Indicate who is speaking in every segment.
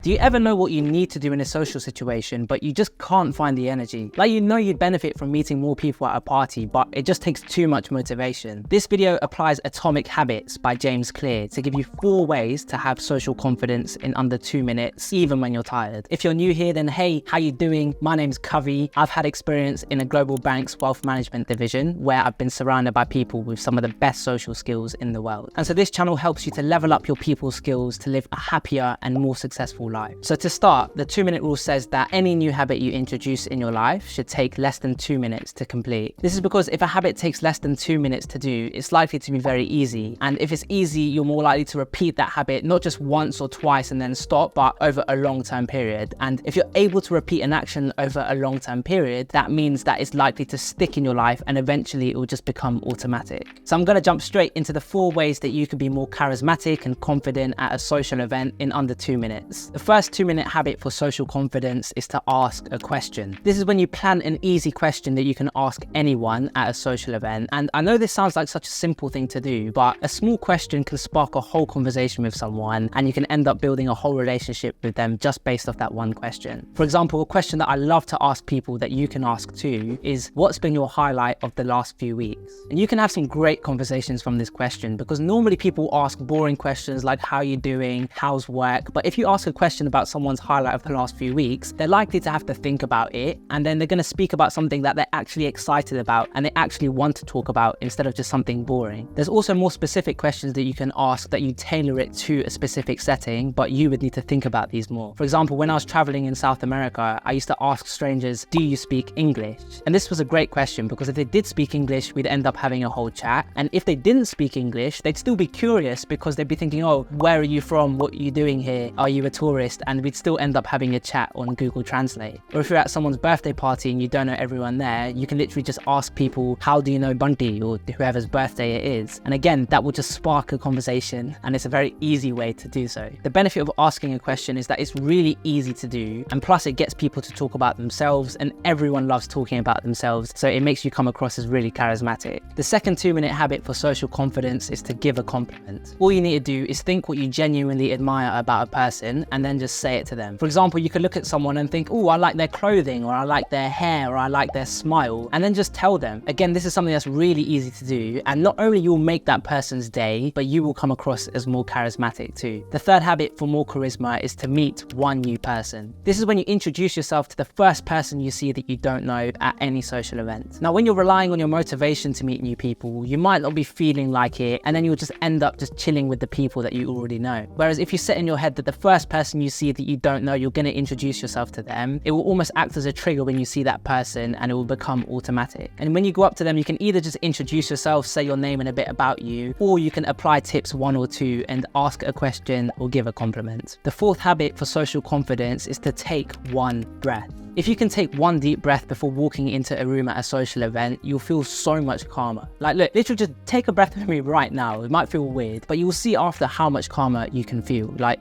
Speaker 1: Do you ever know what you need to do in a social situation, but you just can't find the energy? Like, you know you'd benefit from meeting more people at a party, but it just takes too much motivation. This video applies Atomic Habits by James Clear to give you 4 ways to have social confidence in under 2 minutes, even when you're tired. If you're new here, then hey, how you doing? My name's Covey. I've had experience in a global bank's wealth management division, where I've been surrounded by people with some of the best social skills in the world. And so this channel helps you to level up your people skills to live a happier and more successful life. So to start, the 2-minute rule says that any new habit you introduce in your life should take less than 2 minutes to complete. This is because if a habit takes less than 2 minutes to do, it's likely to be very easy. And if it's easy, you're more likely to repeat that habit, not just once or twice and then stop, but over a long-term period. And if you're able to repeat an action over a long-term period, that means that it's likely to stick in your life and eventually it will just become automatic. So I'm going to jump straight into the 4 ways that you can be more charismatic and confident at a social event in under 2 minutes. The first 2-minute habit for social confidence is to ask a question. This is when you plan an easy question that you can ask anyone at a social event. And I know this sounds like such a simple thing to do, but a small question can spark a whole conversation with someone, and you can end up building a whole relationship with them just based off that one question. For example, a question that I love to ask people that you can ask too is, what's been your highlight of the last few weeks? And you can have some great conversations from this question, because normally people ask boring questions like, how are you doing? How's work? But if you ask a question about someone's highlight of the last few weeks, they're likely to have to think about it, and then they're going to speak about something that they're actually excited about and they actually want to talk about instead of just something boring. There's also more specific questions that you can ask that you tailor it to a specific setting, but you would need to think about these more. For example, when I was traveling in South America, I used to ask strangers, do you speak English? And this was a great question, because if they did speak English, we'd end up having a whole chat. And if they didn't speak English, they'd still be curious, because they'd be thinking, oh, where are you from? What are you doing here? Are you a tourist? And we'd still end up having a chat on Google Translate. Or if you're at someone's birthday party and you don't know everyone there, you can literally just ask people, how do you know Bunty, or whoever's birthday it is? And again, that will just spark a conversation, and it's a very easy way to do so. The benefit of asking a question is that it's really easy to do, and plus it gets people to talk about themselves, and everyone loves talking about themselves, so it makes you come across as really charismatic. The second 2-minute habit for social confidence is to give a compliment. All you need to do is think what you genuinely admire about a person and then just say it to them. For example, you could look at someone and think, oh, I like their clothing, or I like their hair, or I like their smile, and then just tell them. Again, this is something that's really easy to do, and not only you'll make that person's day, but you will come across as more charismatic too. The third habit for more charisma is to meet one new person. This is when you introduce yourself to the first person you see that you don't know at any social event. Now, when you're relying on your motivation to meet new people, you might not be feeling like it, and then you'll just end up just chilling with the people that you already know. Whereas if you set in your head that the first person you see that you don't know, you're going to introduce yourself to them, it will almost act as a trigger when you see that person, and it will become automatic. And when you go up to them, you can either just introduce yourself, say your name and a bit about you, or you can apply tips 1 or 2 and ask a question or give a compliment. The fourth habit for social confidence is to take 1 breath. If you can take 1 deep breath before walking into a room at a social event, you'll feel so much calmer. Like, look, literally just take a breath with me right now. It might feel weird, but you'll see after how much calmer you can feel. Like,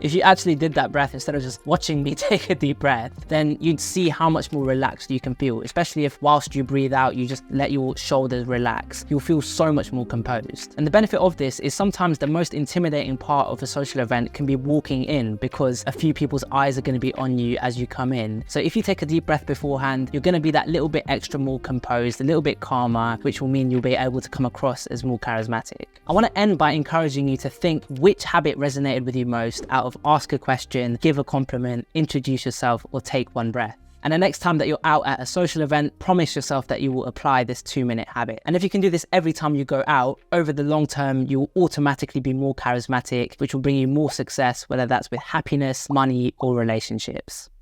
Speaker 1: if you actually did that breath instead of just watching me take a deep breath, then you'd see how much more relaxed you can feel, especially if whilst you breathe out, you just let your shoulders relax. You'll feel so much more composed. And the benefit of this is sometimes the most intimidating part of a social event can be walking in, because a few people's eyes are going to be on you as you come in. So if you take a deep breath beforehand, you're going to be that little bit extra more composed, a little bit calmer, which will mean you'll be able to come across as more charismatic. I want to end by encouraging you to think which habit resonated with you most out of ask a question, give a compliment, introduce yourself, or take 1 breath. And the next time that you're out at a social event, promise yourself that you will apply this 2-minute habit. And if you can do this every time you go out, over the long term, you will automatically be more charismatic, which will bring you more success, whether that's with happiness, money, or relationships.